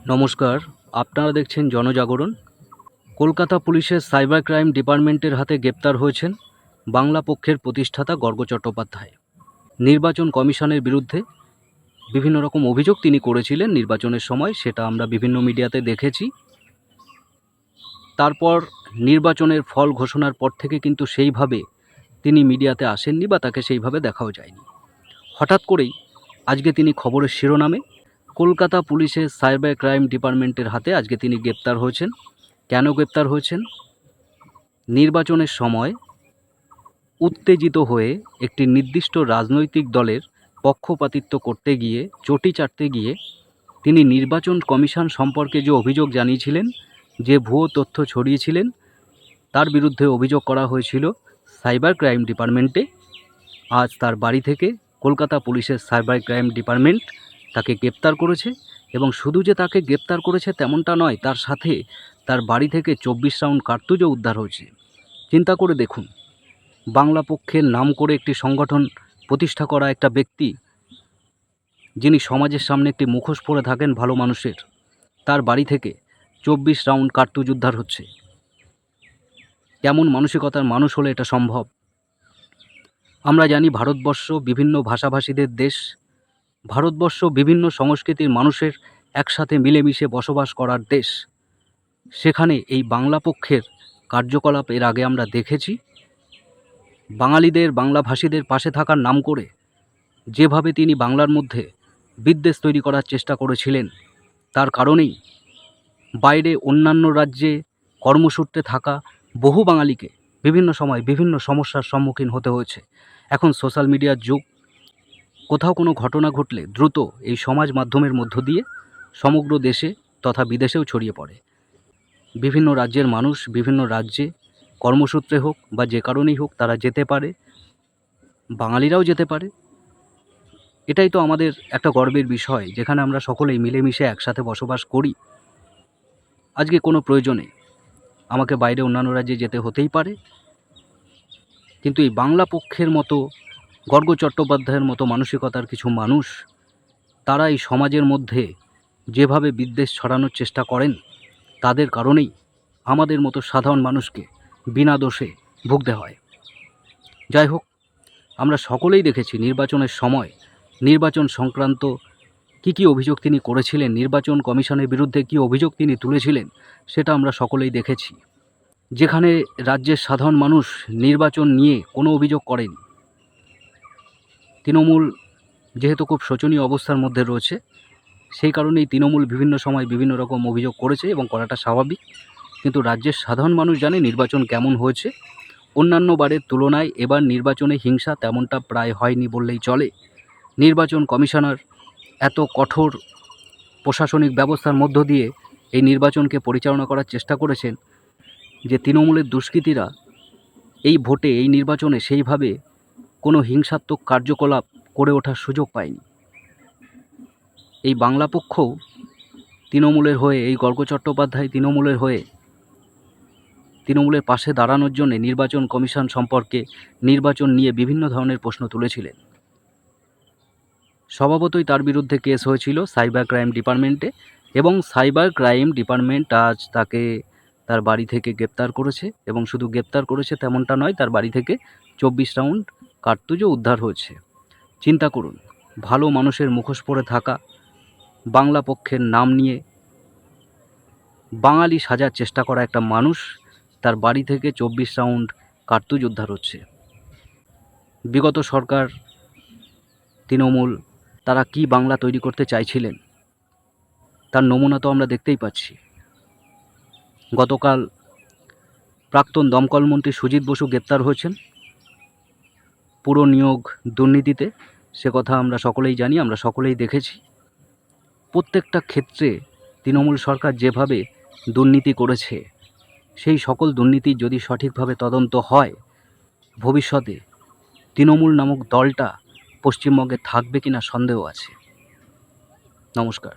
নমস্কার, আপনারা দেখছেন জনজাগরণ। কলকাতা পুলিশের সাইবার ক্রাইম ডিপার্টমেন্টের হাতে গ্রেপ্তার হয়েছেন বাংলা পক্ষের প্রতিষ্ঠাতা গর্গ চট্টোপাধ্যায়। নির্বাচন কমিশনের বিরুদ্ধে বিভিন্ন রকম অভিযোগ তিনি করেছিলেন নির্বাচনের সময়, সেটা আমরা বিভিন্ন মিডিয়াতে দেখেছি। তারপর নির্বাচনের ফল ঘোষণার পর থেকে কিন্তু সেইভাবে তিনি মিডিয়াতে আসেননি বা তাকে সেইভাবে দেখাও যায়নি। হঠাৎ করেই আজকে তিনি খবরের শিরোনামে কলকাতা পুলিশের সাইবার ক্রাইম ডিপার্টমেন্টের হাতে আজকে তিনি গ্রেপ্তার হয়েছেন। কেন গ্রেপ্তার হয়েছেন? নির্বাচনের সময় উত্তেজিত হয়ে একটি নির্দিষ্ট রাজনৈতিক দলের পক্ষপাতিত্ব করতে গিয়ে, চটি চাটতে গিয়ে তিনি নির্বাচন কমিশন সম্পর্কে যে অভিযোগ জানিয়েছিলেন, যে ভুয়ো তথ্য ছড়িয়েছিলেন, তার বিরুদ্ধে অভিযোগ করা হয়েছিল সাইবার ক্রাইম ডিপার্টমেন্টে। আজ তার বাড়ি থেকে কলকাতা পুলিশের সাইবার ক্রাইম ডিপার্টমেন্ট তাকে গ্রেপ্তার করেছে। এবং শুধু যে তাকে গ্রেপ্তার করেছে তেমনটা নয়, তার সাথে তার বাড়ি থেকে 24 রাউন্ড কার্তুজও উদ্ধার হয়েছে। চিন্তা করে দেখুন, বাংলা পক্ষের নাম করে একটি সংগঠন প্রতিষ্ঠা করা একটা ব্যক্তি, যিনি সমাজের সামনে একটি মুখোশ পরে থাকেন ভালো মানুষের, তার বাড়ি থেকে 24 রাউন্ড কার্তুজ উদ্ধার হচ্ছে। কেমন মানসিকতার মানুষ হলে এটা সম্ভব? আমরা জানি ভারতবর্ষ বিভিন্ন ভাষাভাষীদের দেশ, ভারতবর্ষ বিভিন্ন সংস্কৃতির মানুষের একসাথে মিলেমিশে বসবাস করার দেশ। সেখানে এই বাংলা পক্ষের কার্যকলাপ এর আগে আমরা দেখেছি। বাঙালিদের, বাংলাভাষীদের পাশে থাকার নাম করে যেভাবে তিনি বাংলার মধ্যে বিদ্বেষ তৈরি করার চেষ্টা করেছিলেন, তার কারণেই বাইরে অন্যান্য রাজ্যে কর্মসূত্রে থাকা বহু বাঙালিকে বিভিন্ন সময় বিভিন্ন সমস্যার সম্মুখীন হতে হয়েছে। এখন সোশ্যাল মিডিয়ার যুগ, কোথাও কোনো ঘটনা ঘটলে দ্রুত এই সমাজ মাধ্যমের মধ্য দিয়ে সমগ্র দেশে তথা বিদেশেও ছড়িয়ে পড়ে। বিভিন্ন রাজ্যের মানুষ বিভিন্ন রাজ্যে কর্মসূত্রে হোক বা যে কারণেই হোক তারা যেতে পারে, বাঙালিরাও যেতে পারে। এটাই তো আমাদের একটা গর্বের বিষয়, যেখানে আমরা সকলেই মিলেমিশে একসাথে বসবাস করি। আজকে কোনো প্রয়োজনে আমাকে বাইরে অন্যান্য রাজ্যে যেতে হতেই পারে, কিন্তু এই বাংলা পক্ষের মতো, গর্গ চট্টোপাধ্যায়ের মতো মানসিকতার কিছু মানুষ, তারা এই সমাজের মধ্যে যেভাবে বিদ্বেষ ছড়ানোর চেষ্টা করেন, তাদের কারণেই আমাদের মতো সাধারণ মানুষকে বিনা দোষে ভুগতে হয়। যাই হোক, আমরা সকলেই দেখেছি নির্বাচনের সময় নির্বাচন সংক্রান্ত কী অভিযোগ তিনি করেছিলেন, নির্বাচন কমিশনের বিরুদ্ধে কী অভিযোগ তিনি তুলেছিলেন, সেটা আমরা সকলেই দেখেছি। যেখানে রাজ্যের সাধারণ মানুষ নির্বাচন নিয়ে কোনো অভিযোগ করেনি, তৃণমূল যেহেতু খুব শোচনীয় অবস্থার মধ্যে রয়েছে, সেই কারণেই তৃণমূল বিভিন্ন সময় বিভিন্ন রকম অভিযোগ করেছে এবং করাটা স্বাভাবিক। কিন্তু রাজ্যের সাধারণ মানুষ জানে নির্বাচন কেমন হয়েছে। অন্যান্য বারের তুলনায় এবার নির্বাচনে হিংসা তেমনটা প্রায় হয়নি বললেই চলে। নির্বাচন কমিশনার এত কঠোর প্রশাসনিক ব্যবস্থার মধ্য দিয়ে এই নির্বাচনকে পরিচালনা করার চেষ্টা করেছেন যে তৃণমূলের দুষ্কৃতীরা এই ভোটে, এই নির্বাচনে সেইভাবে কোনো হিংসাত্মক কার্যকলাপ করে ওঠার সুযোগ পায়নি। এই বাংলা পক্ষও তৃণমূলের হয়ে, এই গর্গ চট্টোপাধ্যায় তৃণমূলের হয়ে তৃণমূলের পাশে দাঁড়ানোর জন্যে নির্বাচন কমিশন সম্পর্কে, নির্বাচন নিয়ে বিভিন্ন ধরনের প্রশ্ন তুলেছিলেন। স্বভাবতই তার বিরুদ্ধে কেস হয়েছিল সাইবার ক্রাইম ডিপার্টমেন্টে, এবং সাইবার ক্রাইম ডিপার্টমেন্ট আজ তাকে তার বাড়ি থেকে গ্রেপ্তার করেছে। এবং শুধু গ্রেপ্তার করেছে তেমনটা নয়, তার বাড়ি থেকে 24 রাউন্ড কার্তুজও উদ্ধার হয়েছে। চিন্তা করুন, ভালো মানুষের মুখোশ পরে থাকা, বাংলা পক্ষের নাম নিয়ে বাঙালি সাজার চেষ্টা করা একটা মানুষ, তার বাড়ি থেকে 24 রাউন্ড কার্তুজ উদ্ধার হচ্ছে। বিগত সরকার, তৃণমূল, তারা কি বাংলা তৈরি করতে চাইছিলেন তার নমুনা তো আমরা দেখতেই পাচ্ছি। গতকাল প্রাক্তন দমকল মন্ত্রী সুজিত বসু গ্রেপ্তার হয়েছেন পুরো নিয়োগ দুর্নীতিতে। সে কথা আমরা সকলেই জানি, আমরা সকলেই দেখেছি। প্রত্যেকটা ক্ষেত্রে তৃণমূল সরকার যেভাবে দুর্নীতি করেছে, সেই সকল দুর্নীতি যদি সঠিকভাবে তদন্ত হয়, ভবিষ্যতে তৃণমূল নামক দলটা পশ্চিমবঙ্গে থাকবে কিনা সন্দেহ আছে। নমস্কার।